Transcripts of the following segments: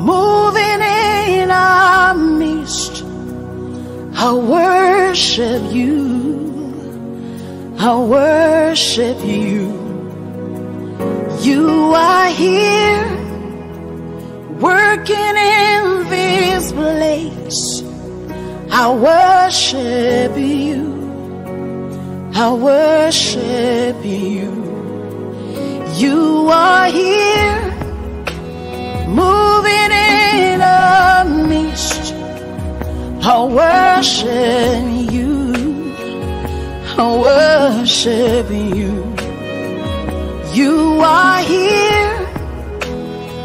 moving in our midst. I worship you. I worship you. You are here, working in this place. I worship you. I worship you. You are here, moving in our midst. I worship you. I worship you. You are here,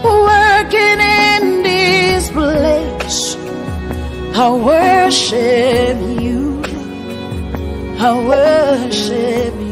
working in this place. I worship you. I worship you.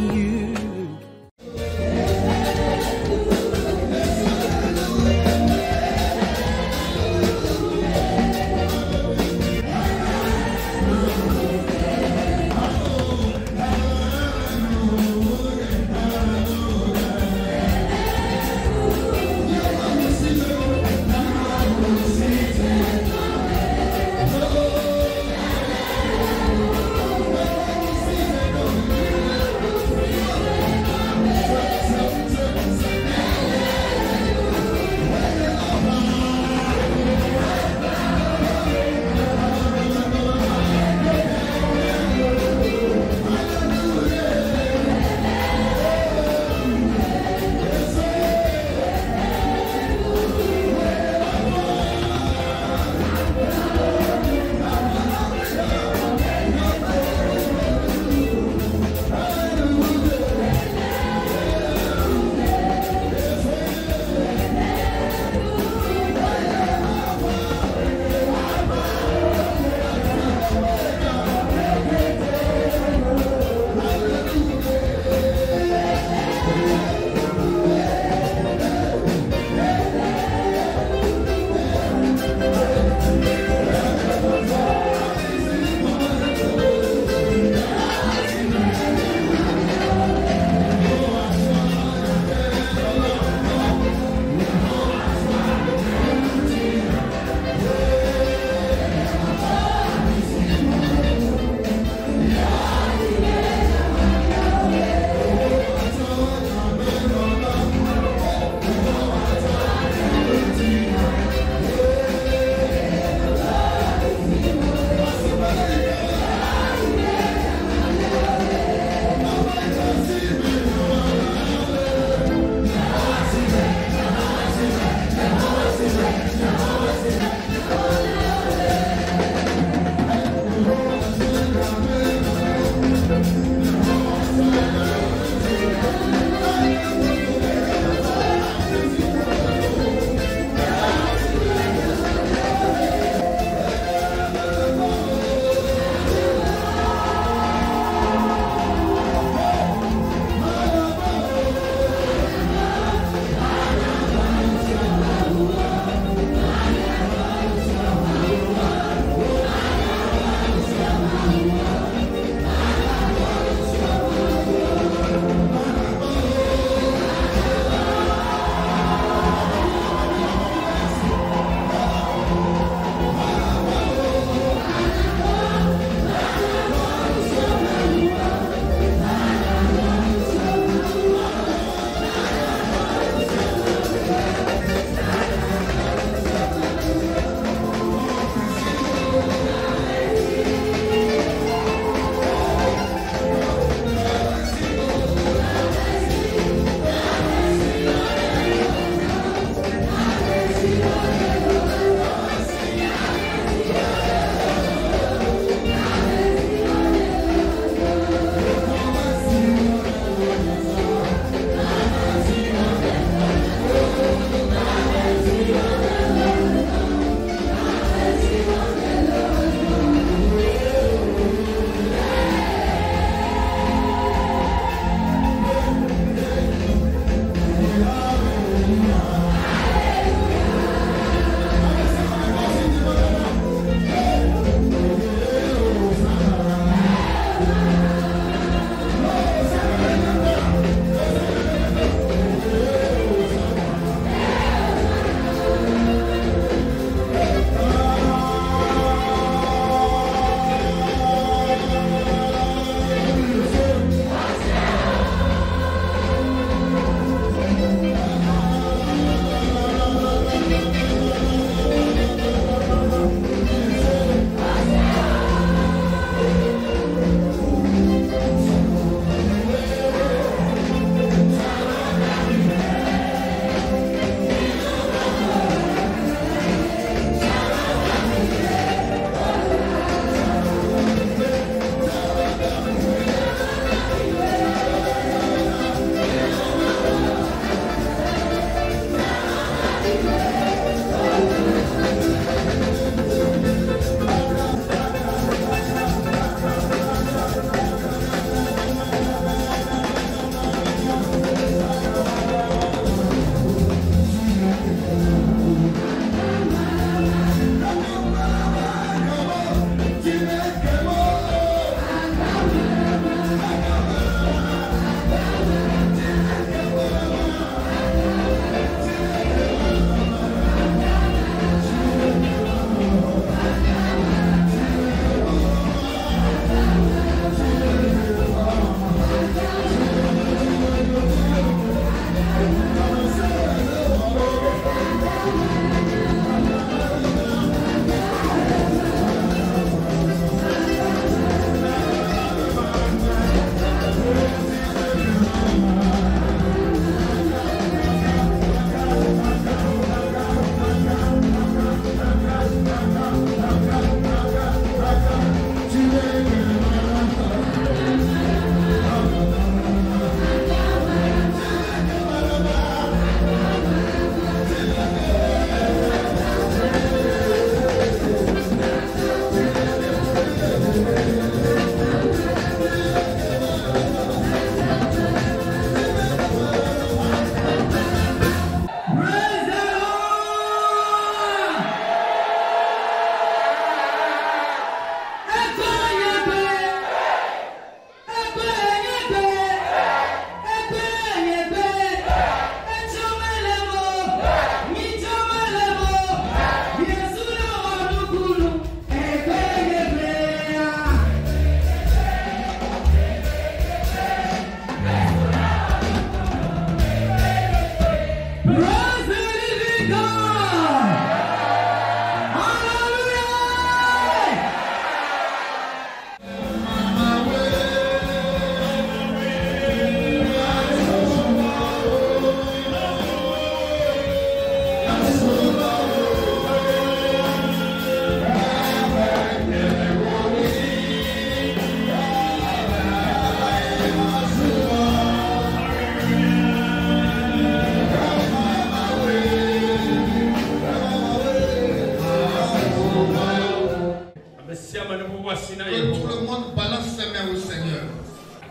Que tout le monde balance ses mains au Seigneur.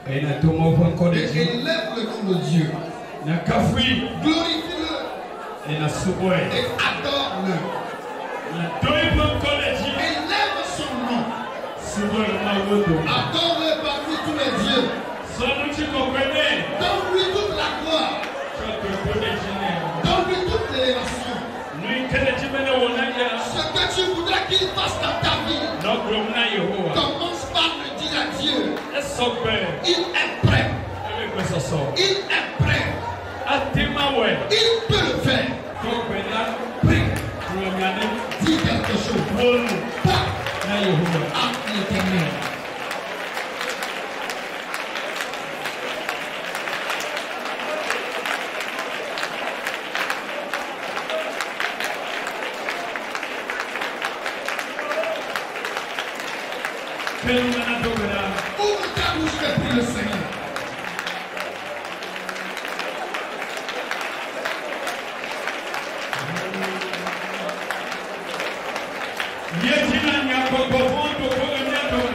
Et élève le nom de Dieu. Glorifie-le. Et adore-le. Élève son nom. Adore-le parmi tous les dieux. Donne-lui toute la gloire. Donne-lui toute l'élévation. Ce que tu voudras qu'il fasse dans ta vie, commence par le dire à Dieu. Il est prêt. Il est prêt. Il peut le faire. Dis quelque chose. Pas à l'Éternel. Ouvre ta bouche et prie le Seigneur.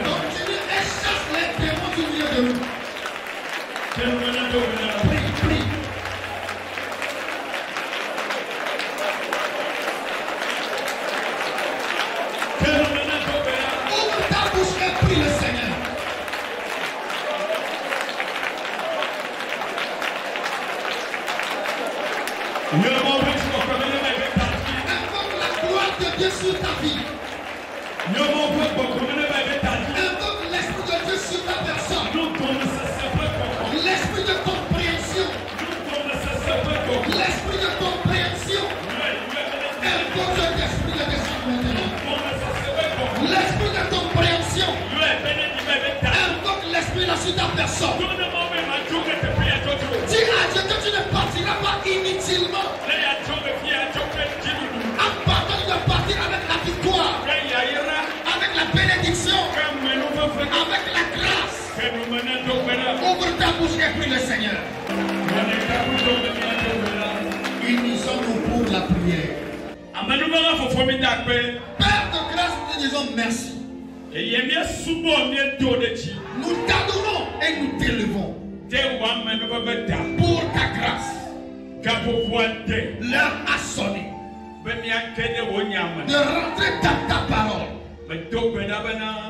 Continue et chasse les démons du milieu de nous. Prie, prie. Ouvre ta bouche et prie le Seigneur. Invoque la gloire de Dieu sur ta vie. Invoque l'Esprit de Dieu sur ta personne. L'Esprit de compréhension. L'Esprit de compréhension. Invoque l'Esprit de discernement. L'Esprit de compréhension. Invoque l'Esprit là sur ta personne. Dis à Dieu que tu ne partiras pas inutilement. En partant de partir avec la victoire, avec la bénédiction, avec la grâce. Ouvre ta bouche et prie le Seigneur. Unissons-nous pour pour la prière. Père de grâce, nous te disons merci. Nous t'adorons et nous t'élevons pour ta grâce. L'heure a sonné de rentrer dans ta parole.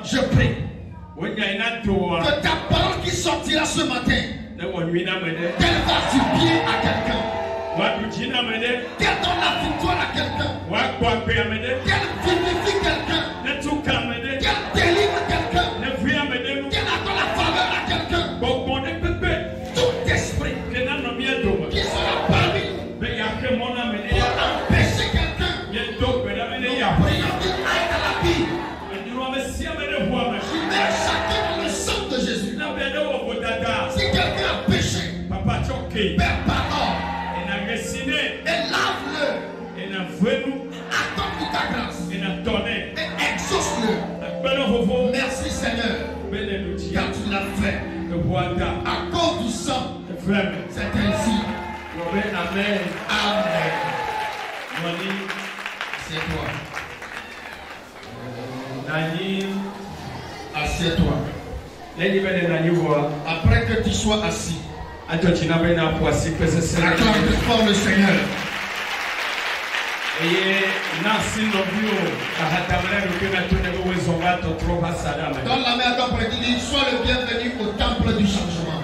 Je prie que ta parole qui sortira ce matin, qu'elle fasse du bien à quelqu'un, qu'elle donne la victoire à quelqu'un, qu'elle vivifie quelqu'un, qu'elle délivre quelqu'un, qu'elle accorde la faveur à quelqu'un. Tout esprit qui sera parmi nous pour empêcher quelqu'un, nous prions qu'il aille à la vie. Je mets chacun dans le sang de Jésus. Si quelqu'un a péché, Père, pardonne et lave-le. Accorde-lui ta grâce et exauce-le. Merci Seigneur, car tu l'as fait à cause du sang. C'est ainsi. Amen. Amen. C'est toi. Assieds-toi. Après que tu sois assis, acclame fort le Seigneur. Dans la main d'homme, il dit, sois le bienvenu au temple du changement.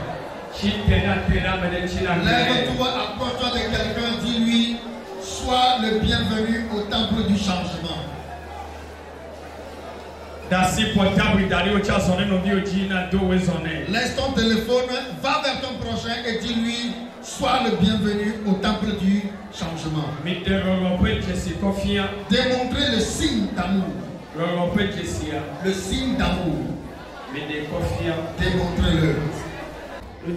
Lève-toi, approche-toi de quelqu'un, dis-lui, sois le bienvenu au temple du changement. Laisse ton téléphone, va vers ton prochain et dis-lui, sois le bienvenu au temple du changement. Démontrer le signe d'amour. Le signe d'amour. Démontrez-le. Ce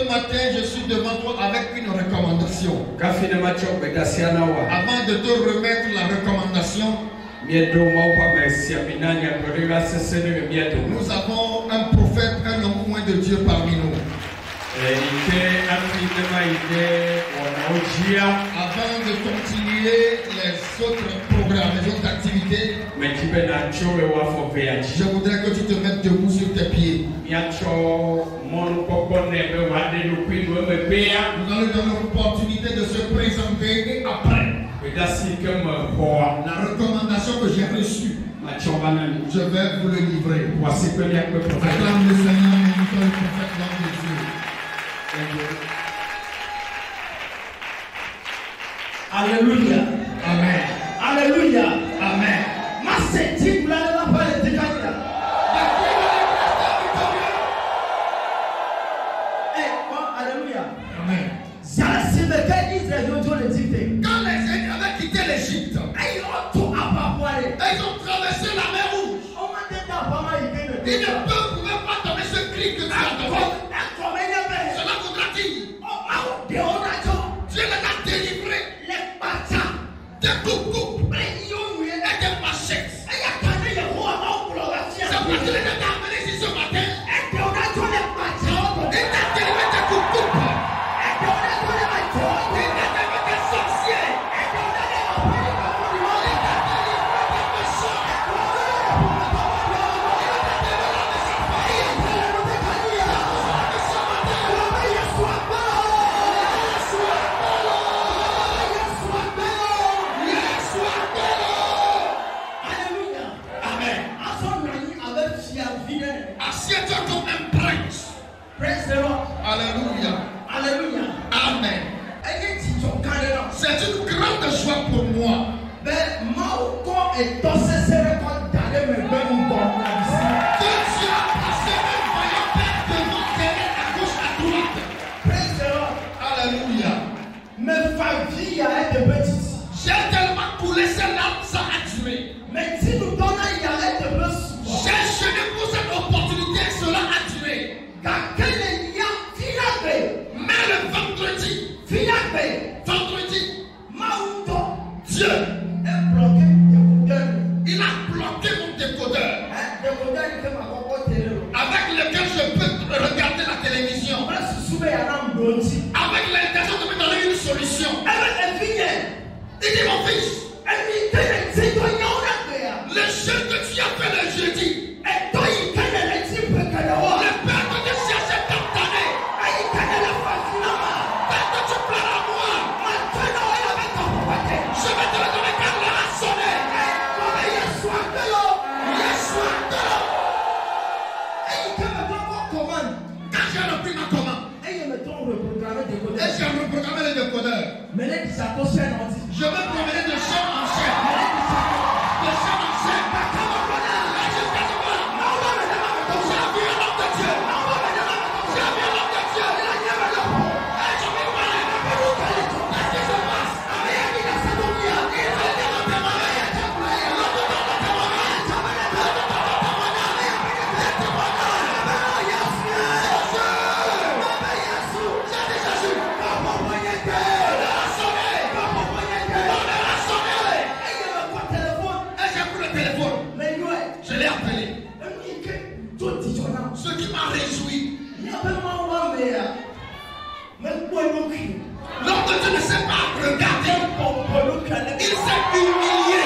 matin, je suis devant toi avec une recommandation. Avant de te remettre la recommandation, nous avons un prophète, un homme moins de Dieu parmi nous. Avant de continuer les autres programmes, les autres activités, je voudrais que tu te mettes debout sur tes pieds. Nous allons donner l'opportunité de se présenter et après la recommandation que j'ai reçue, je vais vous le livrer. Acclame le Seigneur, le prophète, l'homme de Dieu. Alléluia. Amen. Alléluia. Amen. Ma septime, vous n'allez pas parler de Kanya. Alléluia. Amen. Quand les Israéliens avaient quitté l'Égypte, ils ont traversé la mer Rouge. Ils ne pouvaient pas tomber ce cri que tu as donné. Cela voudra dire Dieu les a délivrés des coups et des machettes. C'est pourquoi tu les as amenés ici ce matin. Il t'a délivré des coups. Il t'a délivré des sorciers. Il t'a délivré des méchants. Assieds-toi comme un prince. Praise the Lord. Alléluia. Alléluia. Amen. C'est une grande joie pour moi. Que Dieu a passé un vaillant père devant, derrière, à gauche, à droite. Praise the Lord. Alléluia. J'ai tellement coulé ces larmes, ça a duré. J'ai jeûné pour cette opportunité, cela a duré. Mais le vendredi, Dieu, il a bloqué mon décodeur avec lequel je peux regarder la télévision. Avec l'intention de me donner Je veux promener de chaîne en chaîne. De chaîne en chaîne. Jusqu'à ce que j'ai vu un homme de Dieu. J'ai vu un homme de Dieu. Je vais parler. Qu'est-ce qui se passe? Je l'ai appelé. Ce qui m'a réjoui. L'homme de Dieu ne sait pas regarder. Il s'est humilié.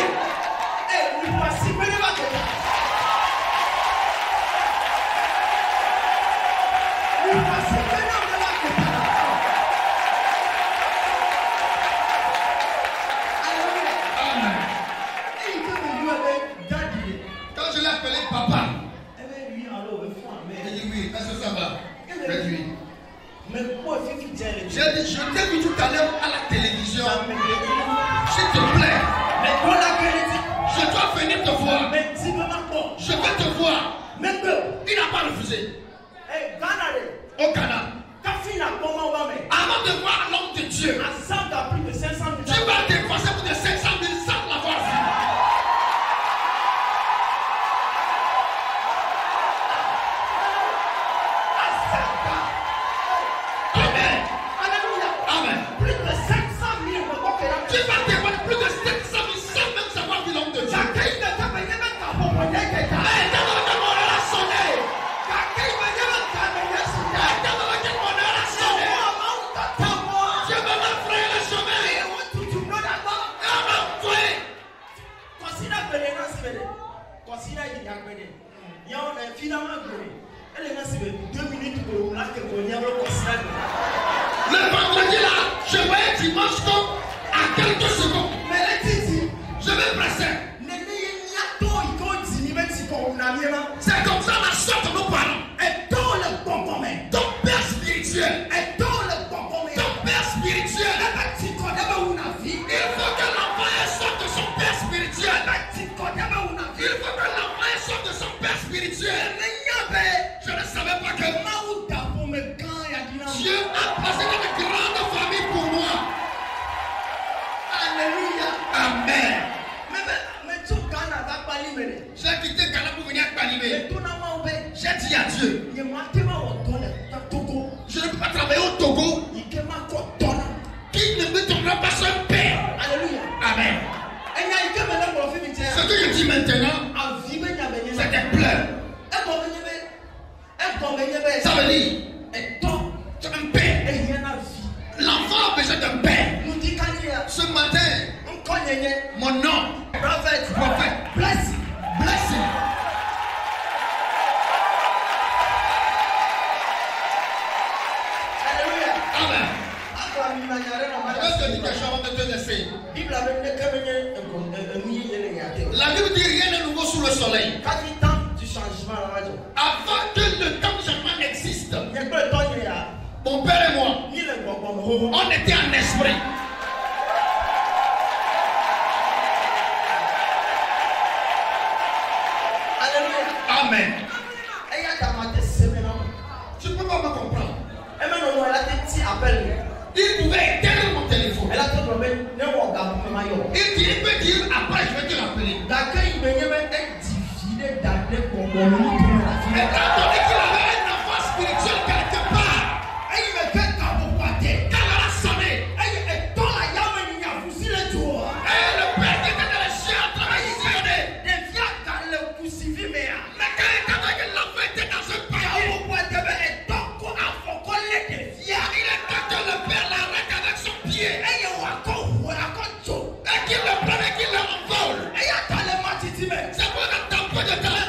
Quand je l'ai appelé papa, il dit oui, est-ce que ça va? J'ai dit oui. J'ai dit, je t'ai vu tout à l'heure à la télévision. S'il te plaît, je dois venir te voir. Je veux te voir. Il n'a pas refusé. Au Ghana. Avant de voir l'homme de Dieu, tu vas dépenser plus de 500 000 sans l'avoir vu. Amen. Amen. Plus de 500 000. Tu vas dépenser plus de 500 000 sans même savoir vu l'homme de Dieu. Le vendredi là, je voyais dimanche à quelques secondes. Je vais presser. C'est comme ça la sorte de nos parents. Ton père spirituel. Ton père spirituel. Il faut que l'enfant sorte de son père spirituel. Il faut que l'enfant sorte de son père spirituel. Je ne savais pas que Dieu a placé une grande famille pour moi. Alléluia. Amen. Mais J'ai quitté Ghana pour venir à Palimé. J'ai dit à Dieu, je ne peux pas travailler au Togo qui ne me donnera pas son père. Alléluia. Amen. Ce que je dis maintenant, c'est des pleurs. Ça veut dire, tu as un père. L'enfant a besoin d'un père. Ce matin, mon nom, prophète, blessing. Amen. Je vais te dire quelque chose avant de te laisser. La Bible dit rien de nouveau sous le soleil. Avant que le temps du changement existe, mon père et moi, on était en esprit. Amen. Tu ne peux pas me comprendre. Il pouvait éteindre mon téléphone. Il dit, il peut dire après je vais te rappeler. Étant donné qu'il avait un enfant spirituel quelque part, quand elle a sonné, et le père qui était dans les chiens en train de visionner. Mais quand l'enfant était dans un panier, il attend que le père l'arrête avec son pied. Et qu'il le prenne et qu'il le envole. C'est pour un temps peu de temps.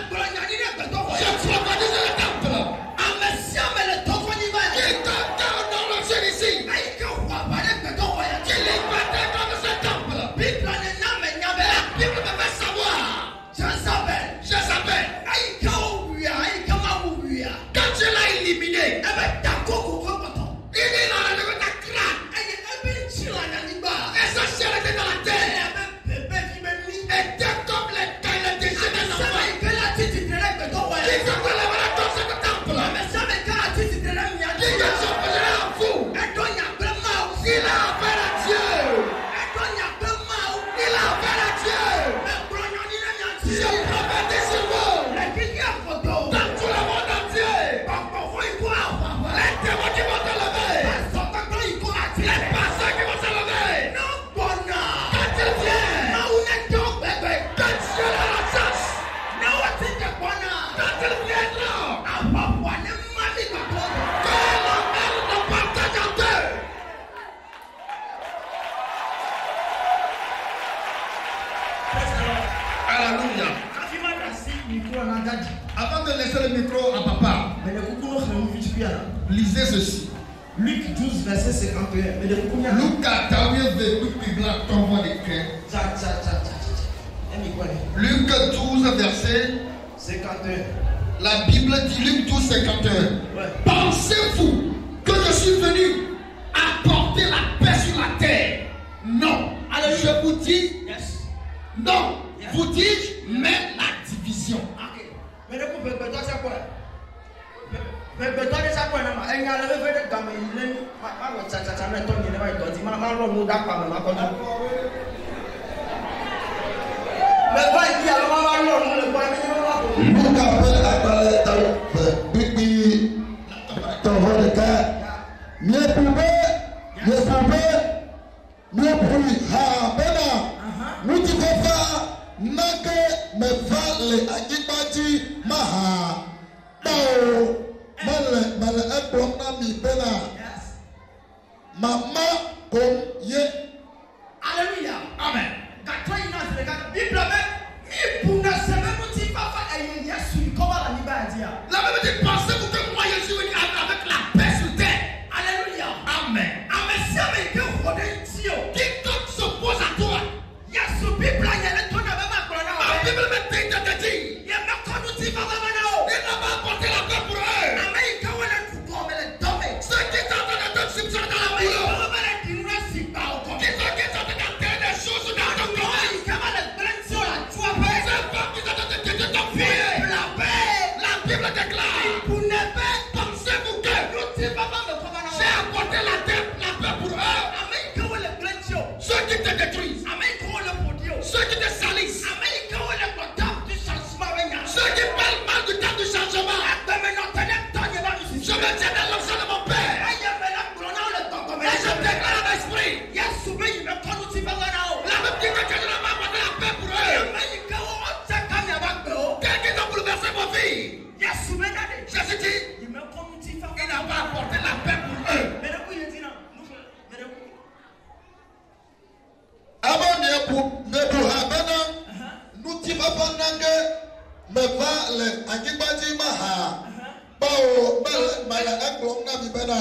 Avant de laisser le micro à papa, lisez ceci. Luc 12, verset 51. Luc 14, verset Luc 12, verset 51. La Bible dit Luc 12, 51. Ouais. Pensez-vous que je suis venu apporter la paix sur la terre? Non. Alors je vous dis, non. Yes. Vous dis, mais la division. Okay. Mama comme ye. Alléluia. Amen. La Bible dit, pensez-vous que moi je suis venu avec la paix sur terre? Alléluia. Amen. Quiconque s'oppose à toi, la Bible me dit de te dire, il n'a pas apporté la paix pour eux. Ceux qui sont en train de te subir dans la boulot, qui sont en train d'enterrer des choses dans ton corps, ces femmes qui sont en train de quitter ton foyer, la Bible déclare, pensez-vous que j'ai apporté la paix pour eux? Ceux qui te détruisent, ceux qui te salissent, ceux qui parlent mal du temps du changement, je me tiens dans l'option de mon Père et je déclare à l'esprit. La Bible dit que Dieu n'a pas apporté la paix pour eux. Quelqu'un qui a bouleversé vos vies, Jésus dit, il n'a pas apporté la paix pour eux. Avant nous t'y va me va le Agibadi Maha. Bao, Mala Aklong Nabi Bena.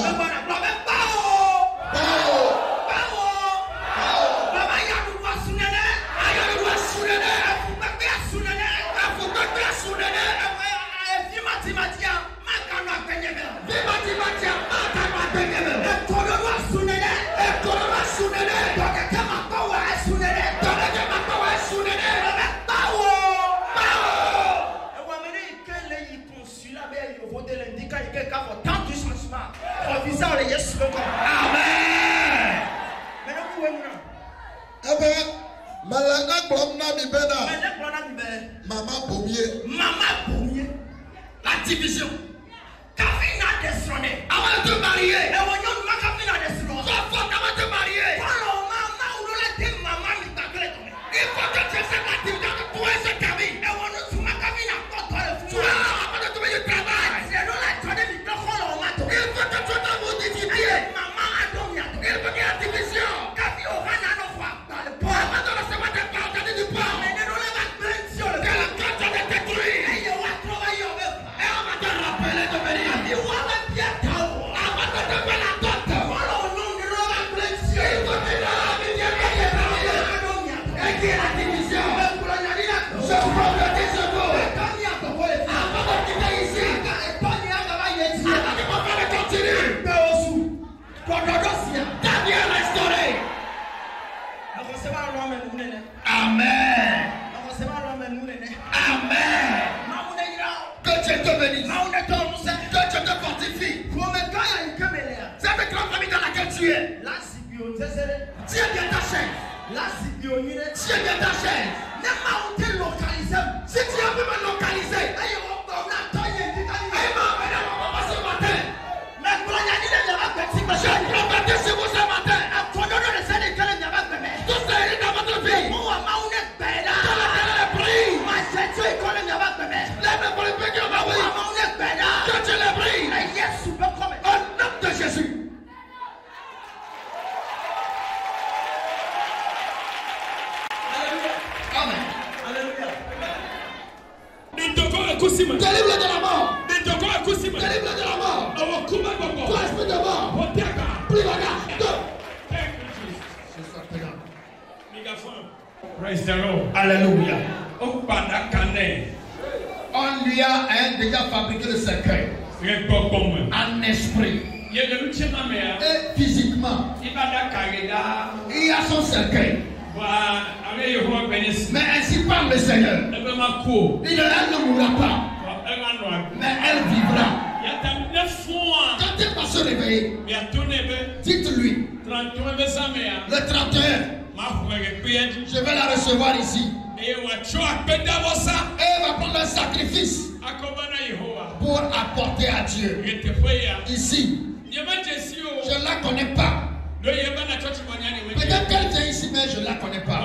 La division. Kafina détrôné. Avant de te marier. Sois fort avant de te marier. Il faut que tu aies la division de toi et cette famille. Toi, avant de trouver du travail. Il faut que tu aies ta modicité. Il faut qu'il y ait la division. Avant de recevoir des paroles du pain. Que la carte est détruite. Et on va te rappeler de venir. Avant de te faire la dot. Il faut que la et qui est la division. Je prophétise sur vous. Avant de quitter ici. Avant que mon frère continue. Ta vie est restaurée. Amen. Amen. Que Dieu te bénisse. Que Dieu te fortifie. Cette grande famille dans laquelle tu es. Tiens bien ta chaise. Tiens bien ta chaise. Si tu as pu me localiser, ce matin. Je prophétise sur vous ce matin. Tout ce qui est dans votre vie. Dans laquelle elle brille. Lève pour le péché, on va oui. Que Dieu le brille. Au nom de Jésus. Amen. Alléluia. Délivre-le de la mort. Délivre-le de la mort. Toi, esprit de mort. Plus bagarre. Praise the Lord. Alléluia. On lui a déjà fabriqué le cercueil. En esprit. Et physiquement. Il y a son cercueil. Mais ainsi parle le Seigneur. Elle ne mourra pas. Mais elle vivra. Quand elle va se réveiller, dites-lui, le 31, je vais la recevoir ici. Et elle va prendre un sacrifice pour apporter à Dieu. Ici, je ne la connais pas. Peut-être qu'elle vient ici, mais je ne la connais pas.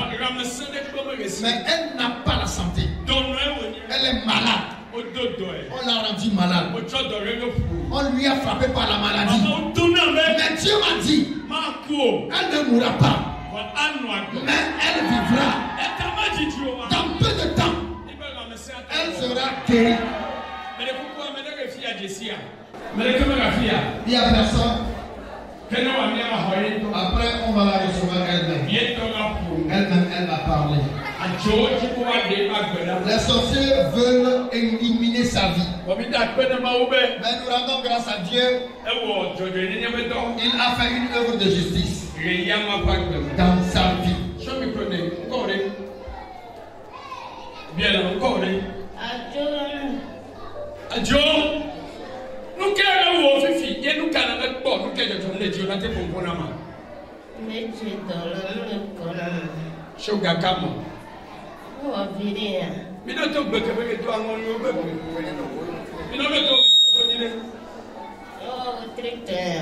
Mais elle n'a pas la santé. Elle est malade. On l'a rendue malade. On lui a frappé par la maladie. Mais Dieu m'a dit, elle ne mourra pas. Mais elle vivra. Dans peu de temps, elle sera guérie. Il n'y a personne. Après, on va la recevoir elle-même. Elle-même, elle va parler. Les sorciers veulent éliminer sa vie. Mais nous rendons grâce à Dieu. Il a fait une œuvre de justice dans sa vie. Bien encore. Adjo. Nous querons voir Fifi. Et nous querons mettre bon. Nous querons les dieux. Nous querons pour la main. Mais tu donnes Shoga Kamo. Oh, viens. Mais non, tu peux que tu as mon nom. Mais non, tu oh, tricteur.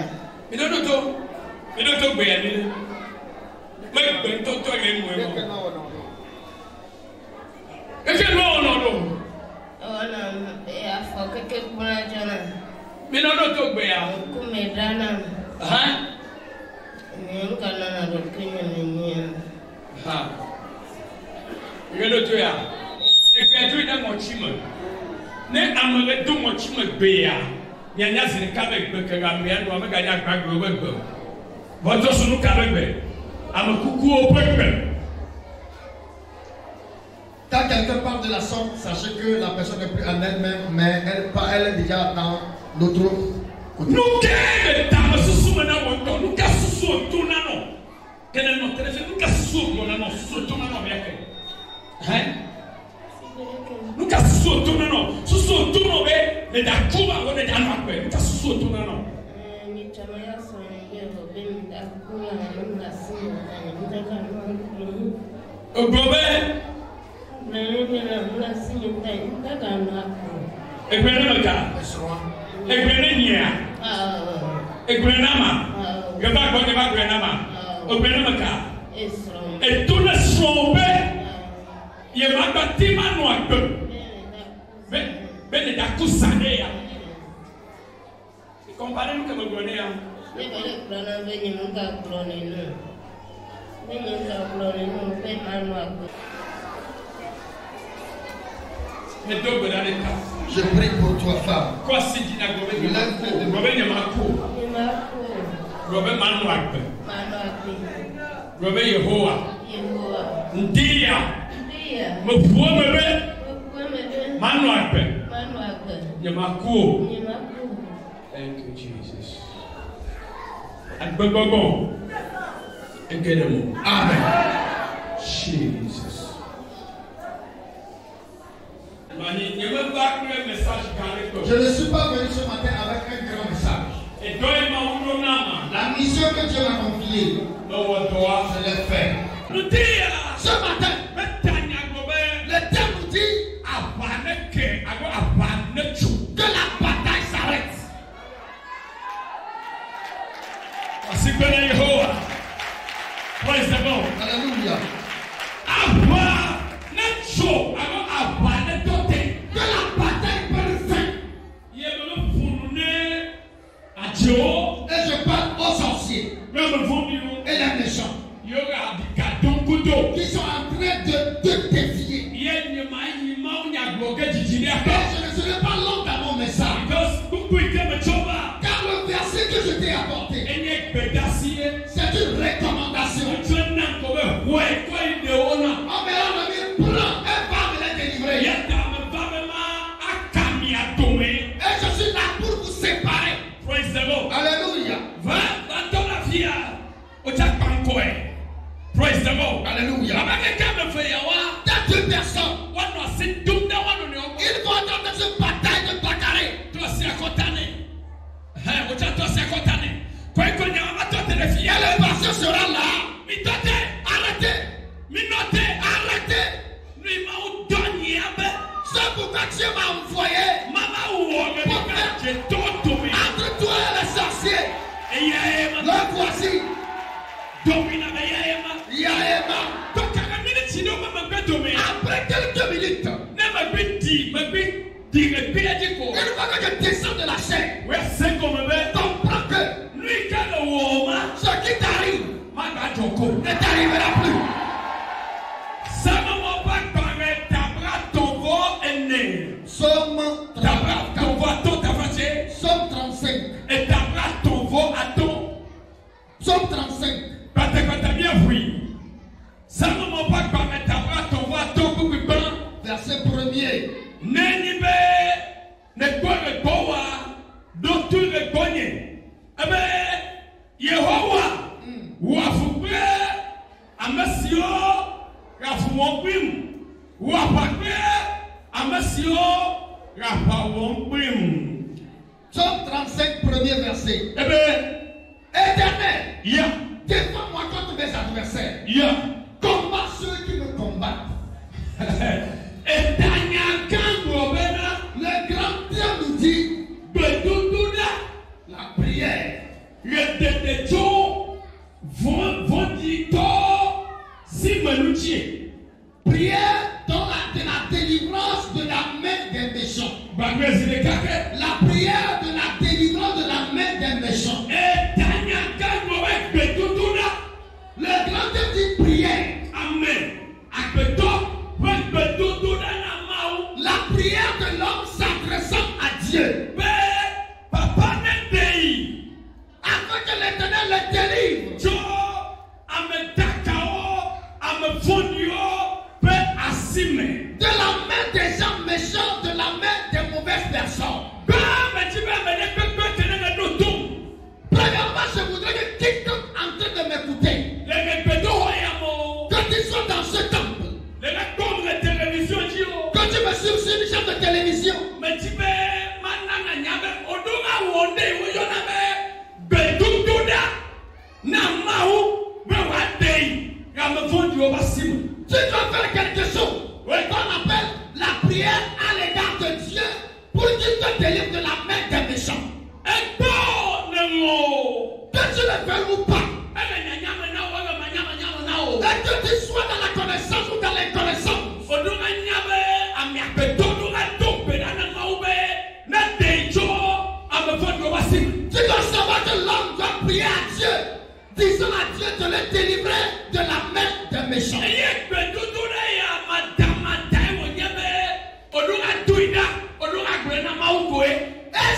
Mais non, tu peux aller. Mais tu peux aller. Et que non, non. Oh, non, et à faut que tu prennes. Mais non, tu peux aller. Comme mes dames. Hein? Mais on a la reconnaissance. Ah. Je le dis à. Et puis tu es dans mon chime. Ne amène tout mon chime béa. Il y a des cabets que la mienne doit me gagner à craquer le web. Votre son cabet. À me coucou au peuple. Quand quelqu'un parle de la sorte, sachez que la personne n'est plus en elle-même, mais elle est déjà dans l'autre côté. Nous sommes sous maintenant, nous sommes sous tout nanon. Quel est notre téléphone? Nous sommes sous mon nanon, sous tout nanon bien fait. Hein? Nous sommes sous tout nanon, sous tout nanon, mais d'accord, on est dans la paix. Nous sommes sous tout nanon. Au Gobert. Et bien le gars, et bien le nia, et bien nama, et bien le nama, et bien le gars, et tout le son, il m'a battu ma noix, mais les d'accord sané. Comparez-nous comme vous venez. Je prie pour toi, femme. Quoi si tu n'as pas de Robert Yamako, Robert Manuak, Robert Yehoa, Ndia, Mopouame, Manuak, Yamako. Thank you, Jesus. And Bobo, and get him. Amen. Jesus. Je ne suis pas venu ce matin avec un grand message. La mission que Dieu m'a confiée, je l'ai faite. Ce matin, le thème nous dit que la bataille s'arrête. Alléluia. Que la bataille prenne fin. Et je parle aux sorciers et les méchants qui sont en train de te défier. Et je ne Après quelques minutes, une fois que je descends de la chaîne, comprends que ce qui t'arrive ne t'arrivera plus. Somme 35. Somme 35. Verset 1er. Somme 35, premier verset. Éternel, défends-moi contre mes adversaires. Combat ceux qui me combattent. Le grand Dieu nous dit la prière. Prière dans de la délivrance de la main des méchants. La prière de la délivrance de la main des méchants. Le grand Dieu dit prière. Amen. La prière de l'homme s'adressant à Dieu. Afin que l'Éternel le délivre. De la main des gens méchants, de la main des mauvaises personnes. Premièrement, je voudrais que quiconque en train de m'écouter, que tu sois dans ce temple, que tu me suives sur une chaîne de télévision, tu dois faire quelque chose qu'on appelle la prière à l'égard de Dieu pour qu'il te délivre de la main des méchants. Que tu le fais ou pas, et que tu sois dans la connaissance ou dans l'inconnaissance, tu dois savoir que l'homme doit prier à Dieu, disant à Dieu de le délivrer de la main des méchants. Et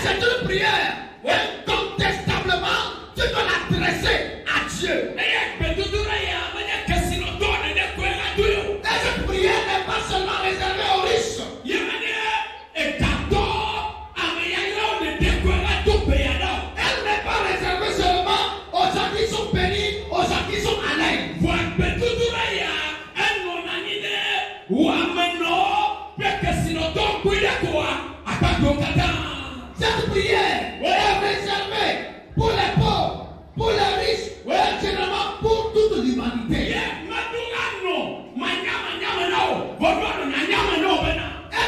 c'est une prière, incontestablement, tu dois l'adresser à Dieu. Et cette prière n'est pas seulement réservée aux riches. Elle n'est pas réservée seulement aux gens qui sont bénis, aux gens qui sont à l'aise. Cette prière est réservée pour les pauvres, pour les riches, et généralement pour toute l'humanité. Et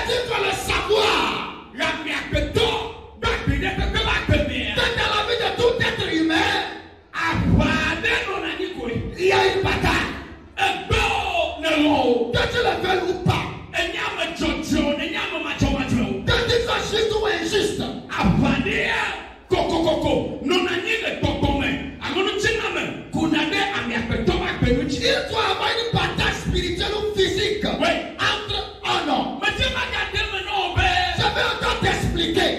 tu dois le savoir. Que dans la vie de tout être humain, il y a une bataille. Que tu le veuilles ou pas. Que tu sois juste ou injuste. Il doit avoir une bataille spirituelle ou physique entre un homme. Je vais encore t'expliquer.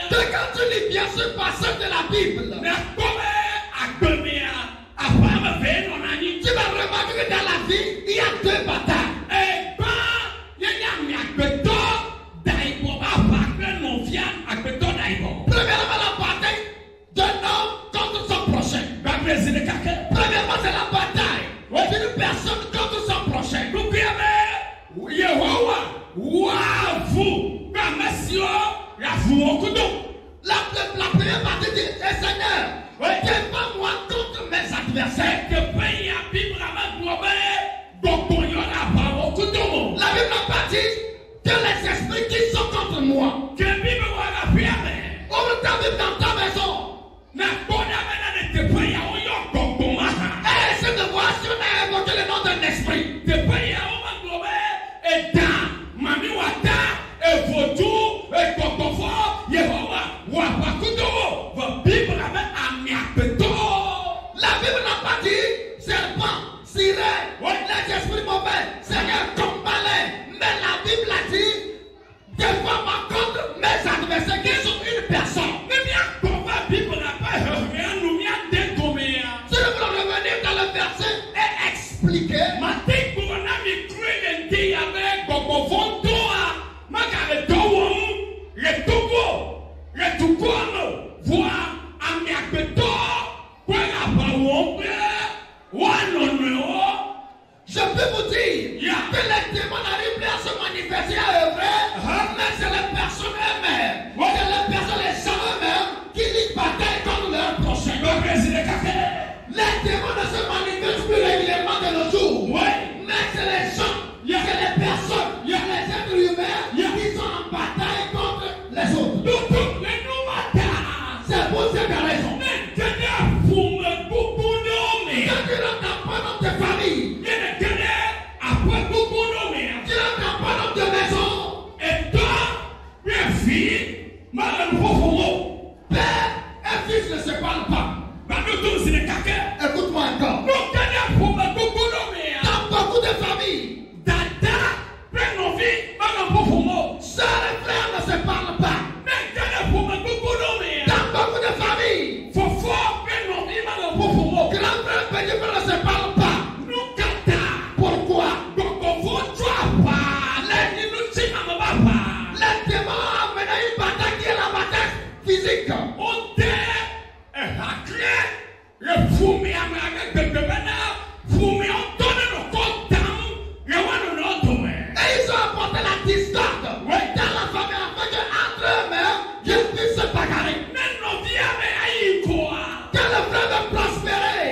Que quand tu lis bien ce passage de la Bible, tu vas remarquer que dans la vie, il y a deux batailles. Premièrement, la bataille d'un homme contre son prochain. Premièrement, c'est la bataille d'une personne contre son prochain. La première partie dit, Seigneur, défends-moi contre mes adversaires. La Bible n'a pas dit que les esprits qui sont contre moi. Ouvre ta Bible dans ta maison. Bible n'a pas dit serpent, sirène, les esprits mauvais, Seigneur, combat-les. Mais la Bible a dit défends-moi contre mes adversaires qui sont une personne. Si nous voulons revenir dans le verset et expliquer. Je peux vous dire que les démons n'arrivent plus à se manifester à œuvrer, mais c'est les personnes eux-mêmes, c'est les personnes, les gens eux-mêmes qui livrent bataille contre leur prochain. Les démons ne se manifestent plus régulièrement de nos jours, mais c'est les gens, c'est les personnes, les êtres humains qui sont en bataille contre les autres. C'est pour cette raison. Quand tu n'entends pas dans tes familles, tu n'entends pas dans tes maisons, père et fils ne se parlent pas. Écoute-moi encore. Dans beaucoup de familles, sœurs et frères ne se parlent pas. Dans beaucoup de familles, grand frère et petit frère ne se parlent pas. Pourquoi? Les démons ont mené une bataille qui est la bataille physique. Et ils ont apporté la discorde dans la famille afin qu'entre eux-mêmes, ils puissent se bagarrer. Que le frère va prospérer.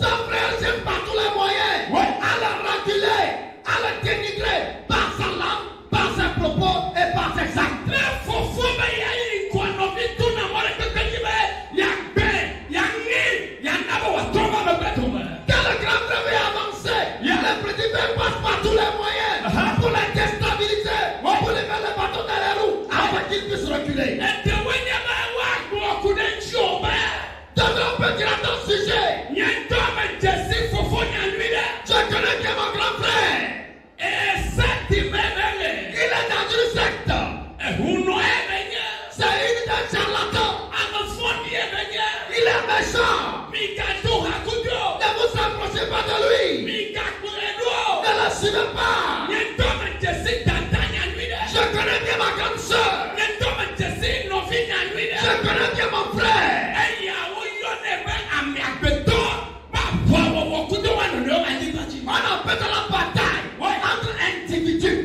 Son frère cherche par tous les moyens à le reculer, à le dénigrer par sa langue, par ses propos et par ses actes. Quand le grand frère veut avancer, le petit frère passe par tous les moyens pour les déstabiliser, pour les mettre le bâton dans les roues afin qu'ils puissent reculer. Donc on peut dire à ton sujet, je connais bien mon grand frère. Il est dans une secte. C'est une charlatan. Il est méchant. Ne vous approchez pas de lui. Ne le suivez pas. Je connais bien ma grande soeur. Je connais bien mon frère. On appelle la bataille entre individus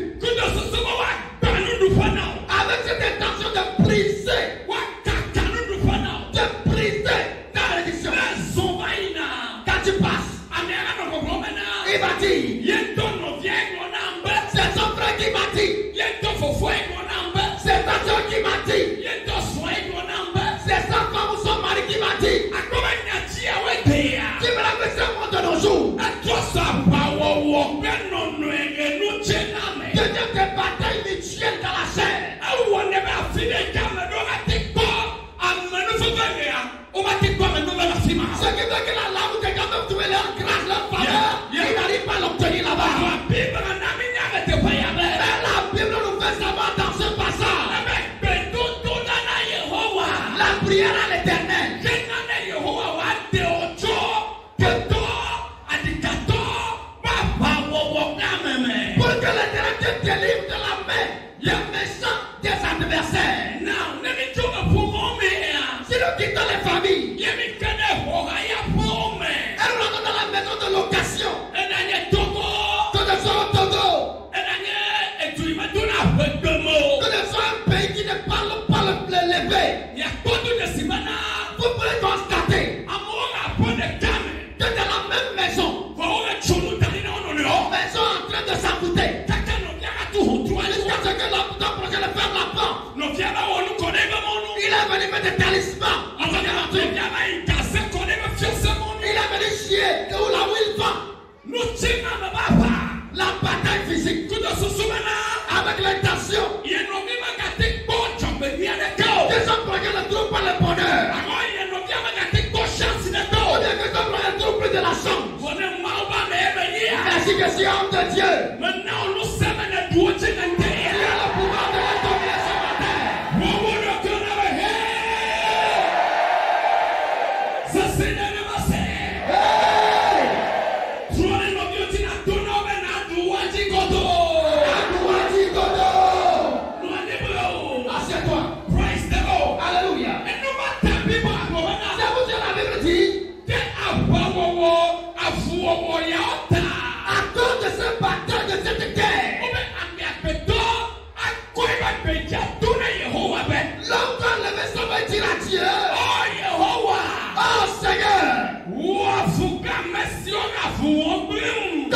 avec cette intention de briser la rédition. Quand tu passes, il va dire c'est son frère qui m'a dit, c'est ta soeur qui m'a dit, c'est sa femme ou son mari qui m'a dit. Tu me l'as fait ça de nos jours. Que Dieu te bataille mutuelle dans la chair. Ce qui veut que la lame de quand même trouver leur grâce, leur faveur, ils n'arrivent pas à l'obtenir là-bas. Mais la Bible nous fait savoir dans ce passage la prière à l'Éternel. Pour que l'Éternel te délivre de la main, les méchants des adversaires. Si nous quittons les familles, elles rentrent dans la maison de location. Que nous sommes au Togo, que nous sommes un pays qui ne parle pas l'élevé. Vous pouvez constater que dans la même maison, maison en train de s'affouter. Jusqu'à ce que l'homme prochain le faire la porte. Il est venu mettre des talismans. Il est venu chier que là où il va. La bataille physique. Avec l'intention signification de Dieu. Maintenant, nous sommes dans le droit de Il y a le pouvoir de la tomber ce matin. Assieds-toi. Praise the Lord. Alléluia. And no matter people are going C'est vous dire la Bible dit, à cause de ce bataille de cette guerre, l'homme doit lever son main et dire à Dieu, oh Seigneur,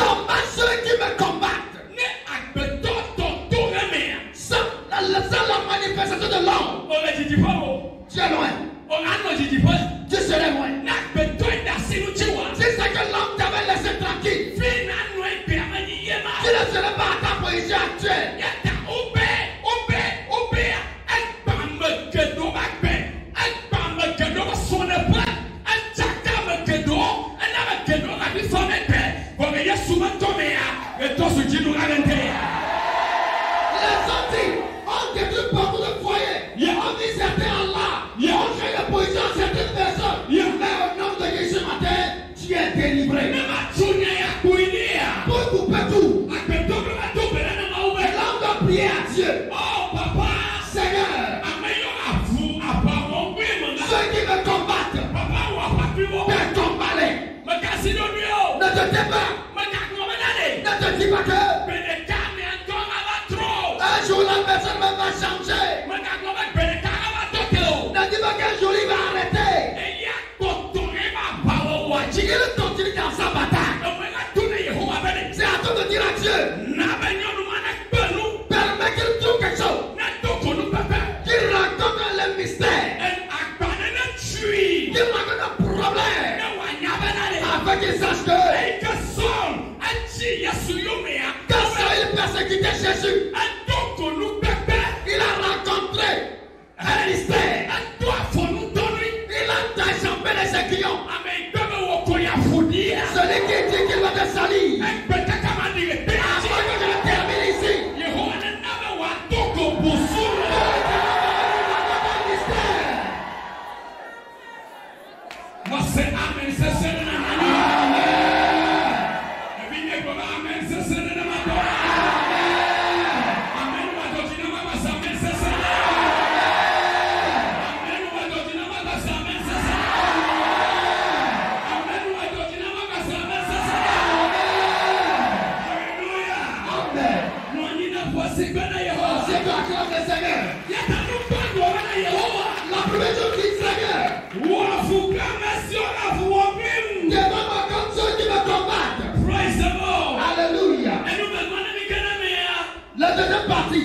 combat ceux qui me combattent. Sans la manifestation de l'homme, tu es loin. Dieu serait loin. Si c'est que l'homme t'avait laissé tranquille, tu ne serais pas à ta position actuelle. Les sorties ont détruit beaucoup de foyers. On dit certains en là. On crée de position à certaines personnes. Mais au nom de Jésus ce matin, tu es délivré. Pour couper tout. Et l'homme doit prier à Dieu. Oh papa, Seigneur, ceux qui me combattent, Père, combat-les. Ne te tais pas. Ne te dis pas que un jour la personne va changer. Ne dis pas qu'un jour il va arrêter. Il continue dans sa bataille. C'est à toi de dire à Dieu, permets qu'il trouve quelque chose. Qu'il rencontre le mystère. Qu'il rencontre un problème. Afin qu'il sache que quand Saül persécutait Jésus, il a rencontré un mystère. Il a déchampé les aiguillons. Celui qui dit qu'il va te salir. Avant que je le termine ici. Moi c'est Amen, c'est ça. La première chose qui dit Seigneur, devant comme ceux qui me combattent. Praise the Lord. Alléluia. La deuxième partie,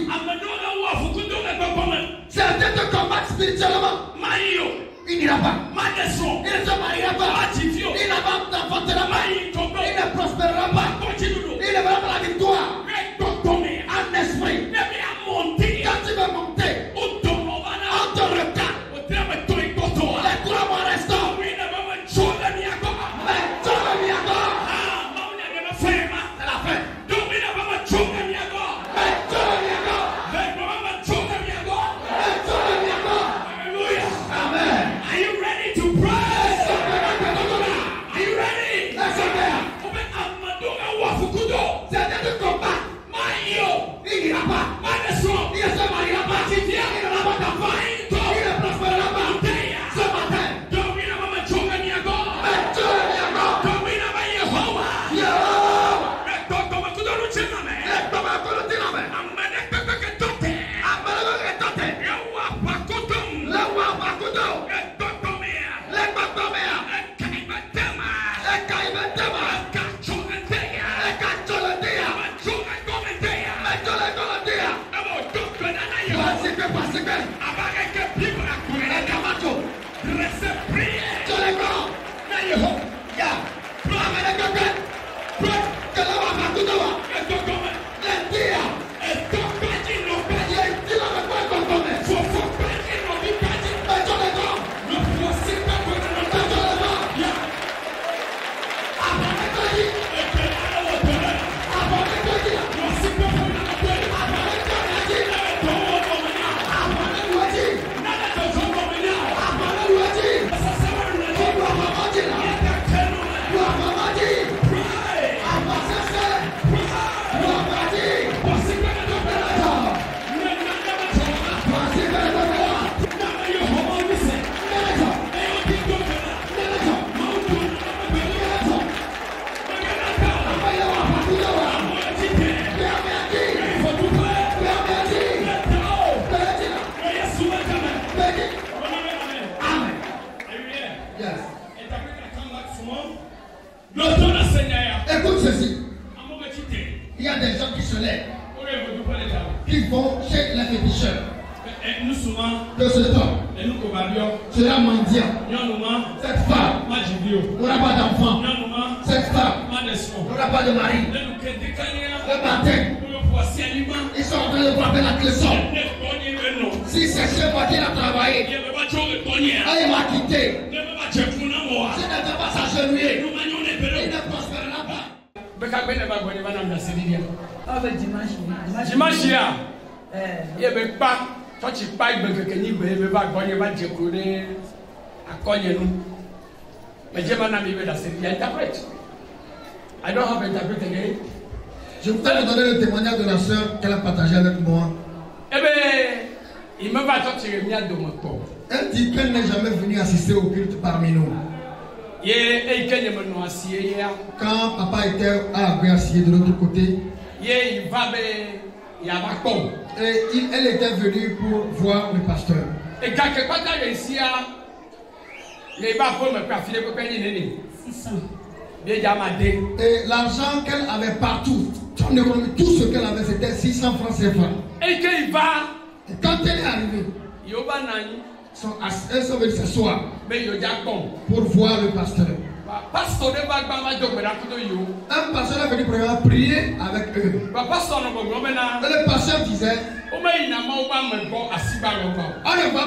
certains te combattent spirituellement. Il n'ira pas. Il ne se mariera pas. Il n'enfantera pas. Il ne prospérera pas. Il ne verra pas la victoire. En esprit. Quand tu vas monter, on te regarde. Les 3 mois restants. Mais tu le c'est la fin. Amen. Are you ready to pray? Are you ready? Certains te combattent. Il n'ira pas. Il ne se mariera pas. Il n'aura pas d'enfant. Il ne prospérera pas. Ce matin. que cet homme sera mendiant. Cette femme n'aura pas d'enfant. Cette femme n'aura pas de mari. Le matin, ils sont en train de frapper la clé sol. Si c'est chez moi qui a travaillé, il m'a quitté. Si ne peut pas s'agenouiller, il ne prospérera pas. I don't have interpreter again. Je voudrais vous donner le témoignage de la sœur qu'elle a partagé avec moi. Elle dit qu'elle n'est jamais venue assister au culte parmi nous. Quand papa était à Aguiassier de l'autre côté, et elle était venue pour voir le pasteur. Et l'argent qu'elle avait partout, son économie, tout ce qu'elle avait, c'était 600 francs CFA. Et quand elle est arrivée, elles sont venues s'asseoir pour voir le pasteur. Un pasteur est venu pour prier avec eux. Et le pasteur disait, on ne va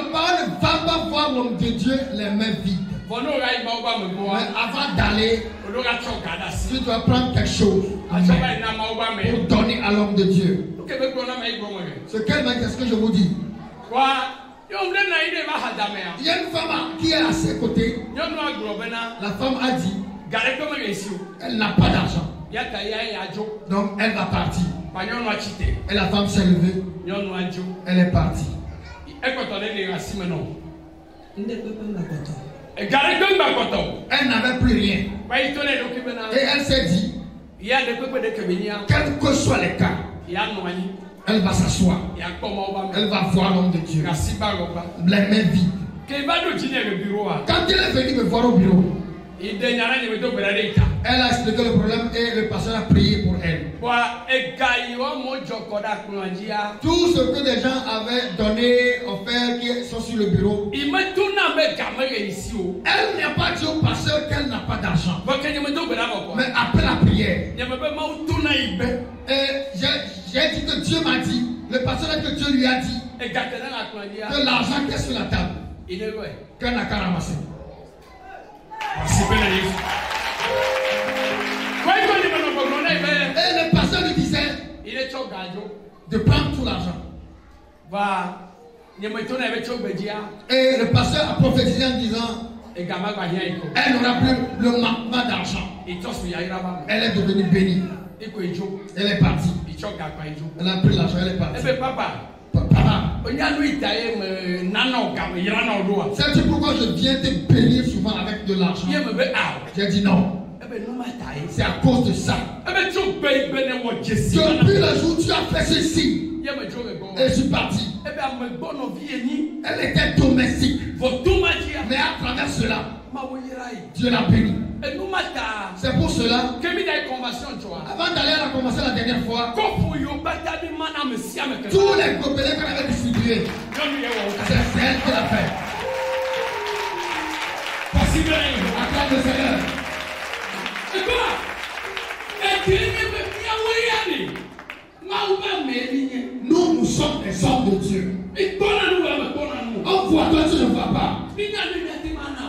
pas voir l'homme de Dieu les mains vides. Mais avant d'aller, tu dois prendre quelque chose pour donner à l'homme de Dieu. Ce qu'elle m'a dit, c'est ce que je vous dis. Il y a une femme qui est à ses côtés. La femme a dit, elle n'a pas d'argent. Donc elle va partir. Et la femme s'est levée. Elle est partie. Elle n'avait plus rien. Et elle s'est dit, quel que soit les cas, elle va s'asseoir. Elle va voir l'homme de Dieu. Les mains vides. Quand elle est venue me voir au bureau, elle a expliqué le problème et le pasteur a prié pour elle. Tout ce que les gens avaient donné, offert, qui sont sur le bureau, elle n'a pas dit au pasteur qu'elle n'a pas d'argent. Mais après la prière, j'ai dit que Dieu m'a dit, le pasteur que Dieu lui a dit, que l'argent qui est sur la table, qu'elle n'a qu'à ramasser. Et le pasteur lui disait de prendre tout l'argent. Et le pasteur a prophétisé en disant, elle n'aura plus le manquement d'argent. Elle est devenue bénie. Elle est partie. Elle a pris l'argent, elle est partie. Papa, c'est pourquoi je viens te bénir souvent avec de l'argent. J'ai dit non. C'est à cause de ça. Depuis le jour où tu as fait ceci, et je suis parti. Elle était domestique. Mais à travers cela, Dieu l'a béni. C'est pour cela, avant d'aller à la convention la dernière fois, tous les gobelets qu'on avait distribués, c'est elle qui l'a fait. Acclame le Seigneur. Nous sommes des hommes de Dieu. On voit, toi tu ne vois pas.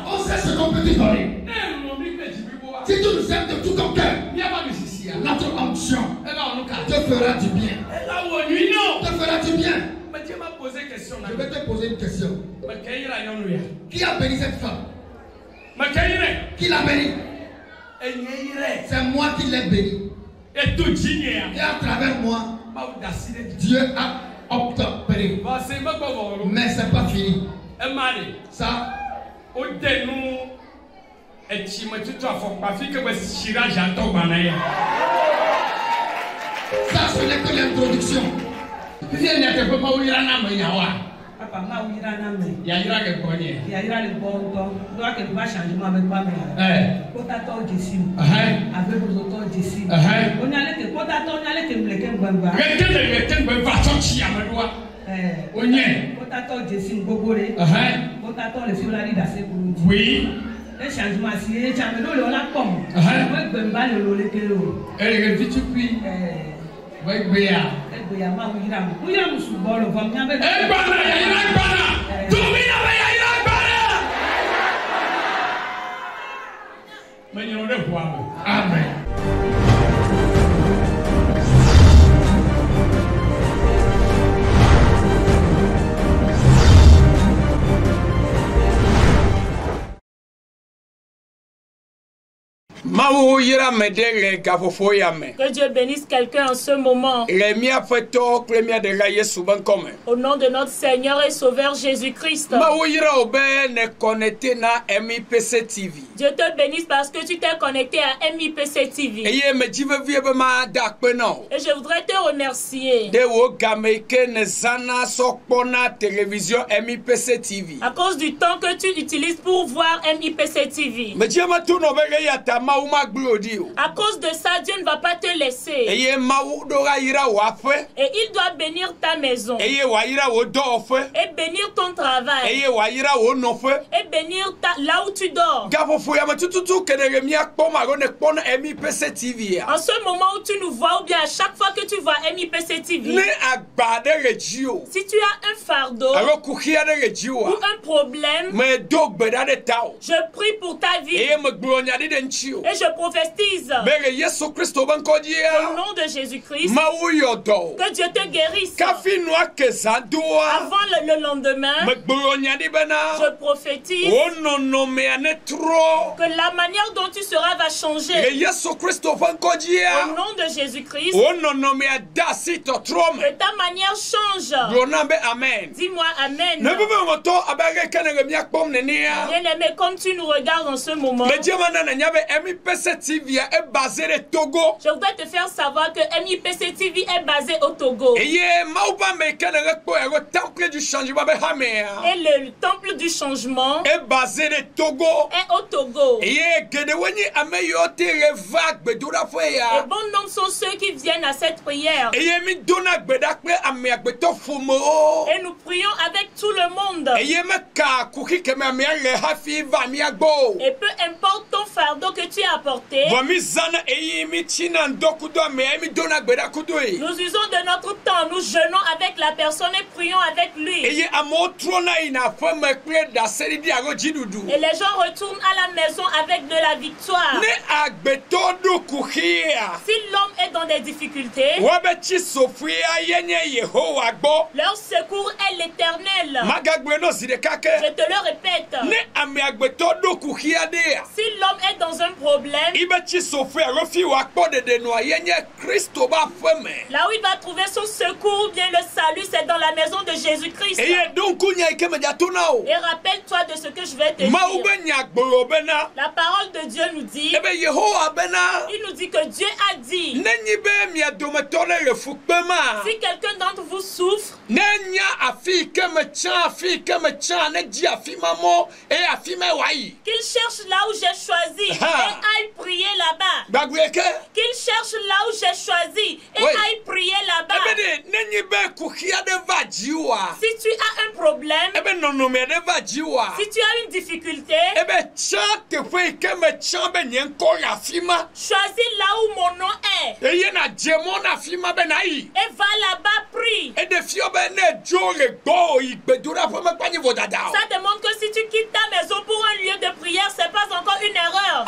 On sait ce qu'on peut te donner. Si tu nous aimes de tout ton cœur, notre onction te fera du bien. Te fera du bien. Je vais te poser une question. Qui a béni cette femme? Qui l'a béni? C'est moi qui l'ai béni. Et à travers moi, Dieu a obtempéré. Mais c'est pas fini. Ça, ça ce n'est que l'introduction. Papa, ma ouira na me. Ya ira le bonto. Doit que va changement avec ma mère. Potato Jessim. Avec vos autos Jessim. On allait que potato, on allait que me le Onye. Potato Jessin Bobore. Potato le fiolari d'Assé Kourouti. Oui. Le changement si les champions le la pomme. Moi Bemba le kelo. Elle vit tu puis. Ouais Béa. Béa ma Wiram. Wiram sous bol va bien avec. Eh bana ya bana. Domina ya bana. Mais on le voit. Amen. Que Dieu bénisse quelqu'un en ce moment. Au nom de notre Seigneur et Sauveur Jésus-Christ. Dieu te bénisse parce que tu t'es connecté à MIPC TV. Et je voudrais te remercier. À cause du temps que tu utilises pour voir MIPC TV. À cause de ça, Dieu ne va pas te laisser. Et il doit bénir ta maison. Et bénir ton travail. Et bénir là où tu dors. En ce moment où tu nous vois, ou bien à chaque fois que tu vois MIPC TV, si tu as un fardeau ou un problème, je prie pour ta vie. Et je prophétise au nom de Jésus-Christ que Dieu te guérisse. Avant le lendemain, je prophétise que la manière dont tu seras va changer. Au nom de Jésus-Christ, que ta manière change. Dis-moi Amen. Bien-aimé, comme tu nous regardes en ce moment, je voudrais te faire savoir que MIPC TV est basé au Togo. Et le temple du changement est basé au Togo. Et bon nombre sont ceux qui viennent à cette prière. Et nous prions avec tout le monde. Et peu importe ton fardeau que tu as apporté, nous usons de notre temps, nous jeûnons avec la personne et prions avec lui. Et les gens retournent à la maison avec de la victoire. Si l'homme est dans des difficultés, leur secours est l'Éternel. Je te le répète. Si l'homme est dans un problème, là où il va trouver son secours, bien le salut, c'est dans la maison de Jésus-Christ. Et rappelle-toi de ce que je vais te dire. La parole de Dieu nous dit, il nous dit que Dieu a dit, si quelqu'un d'entre vous souffre, qu'il cherche là où j'ai choisi et aille prier là-bas. Qu'il cherche là où j'ai choisi et aille prier là-bas. Si tu as un problème, si tu as une difficulté, choisis là où mon nom est. Et va là-bas, prie. Ça demande que si tu quittes ta maison pour un lieu de prière, c'est pas encore une erreur.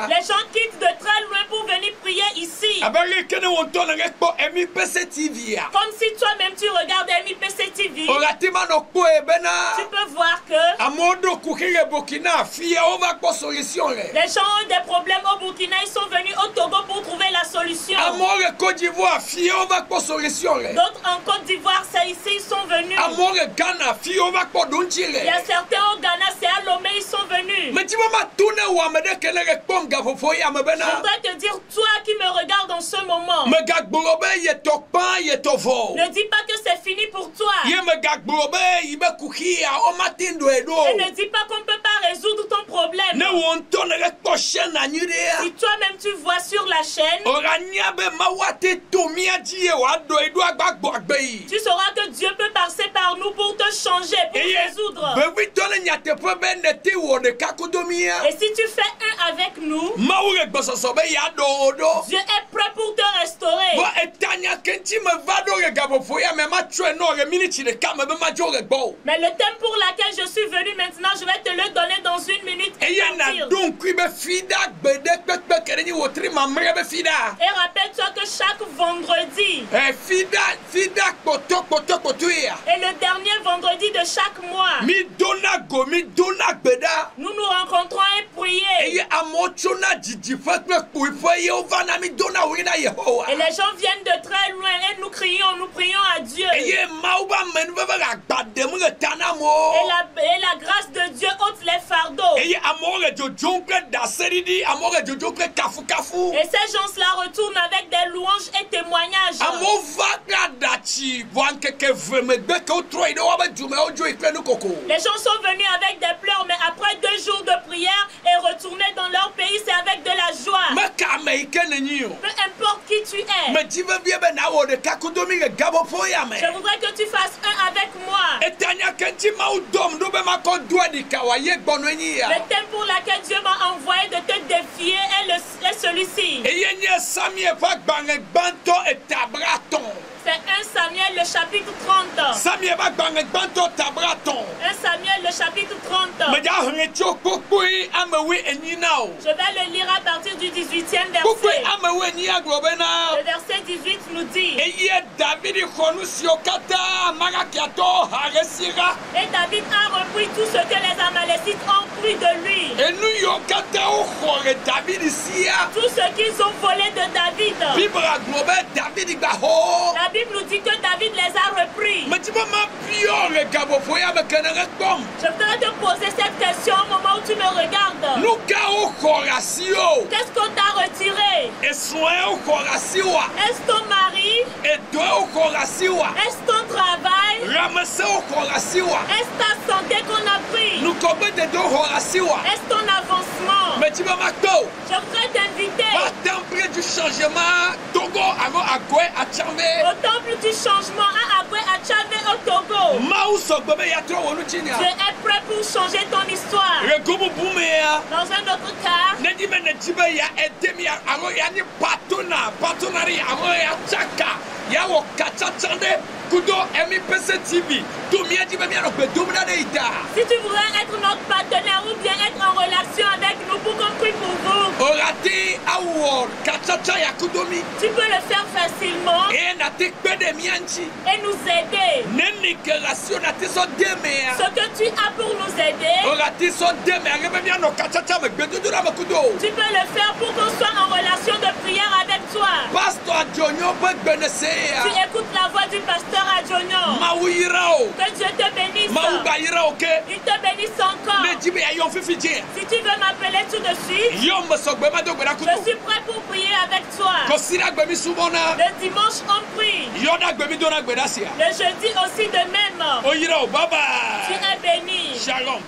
Les gens quittent de très loin pour venir prier ici. Comme si toi-même tu regardes MIPC TV, tu peux voir que les gens ont des problèmes au Burkina, ils sont venus au Togo pour trouver la solution. D'autres en Côte d'Ivoire, c'est ici, ils sont venus. Il y a certains au Ghana, c'est à Lomé, ils sont venus. Je voudrais te dire, toi qui me regardes en ce moment, ne dis pas que c'est fini pour toi. Et ne dis pas qu'on ne peut pas résoudre ton problème, si toi-même tu vois sur la chaîne, tu sauras que Dieu peut passer par nous pour te changer, pour te résoudre. Et si tu fais un avec nous, Dieu est prêt pour te restaurer. Mais le thème pour lequel je suis venu maintenant, je vais te le donner dans 1 minute. Et rappelle-toi que chaque vendredi, et le dernier vendredi de chaque mois, nous nous rencontrons et prions. Et les gens viennent de très loin et nous prions à Dieu. Et la grâce de Dieu ôte les fardeaux. Et ces gens-là retournent avec des louanges et témoignages. Les gens sont venus avec des pleurs, mais après 2 jours de prière et retourner dans leur pays, c'est avec de la joie. Peu importe qui tu es. Je voudrais que tu fasses un avec moi. Le thème pour lequel Dieu m'a envoyé de te défier est celui-ci. C'est 1 Samuel le chapitre 30. 1 Samuel le chapitre 30. Je vais le lire à partir du 18e verset. Le verset 18 nous dit: Et David a repris tout ce que les Amalécites ont pris de lui. Tout ce qu'ils ont volé de David. La Bible nous dit que David les a repris. Je voudrais te poser cette question au moment où tu me regardes. Qu'est-ce qu'on t'a retiré? Est-ce ton mari? Est-ce ton travail? Est-ce ta santé qu'on a pris? Est-ce ton avancement? Je voudrais t'inviter au temple du changement à Agoué, à Tchave, au Togo. Dieu est prêt pour changer ton histoire. Dans un autre cas, si tu voudrais être notre partenaire ou bien être en relation avec nous pour qu'on prie pour vous, tu peux le faire facilement et nous aider. Ce que tu as pour nous aider, tu peux le faire pour qu'on soit en relation de prière avec toi. Tu écoutes la voix du pasteur Adjonion. Que Dieu te bénisse. Il te bénisse encore. Si tu veux m'appeler tout de suite, je suis prêt pour prier avec toi. Le dimanche on prie. Le jeudi aussi de même. Tu es béni. Shalom.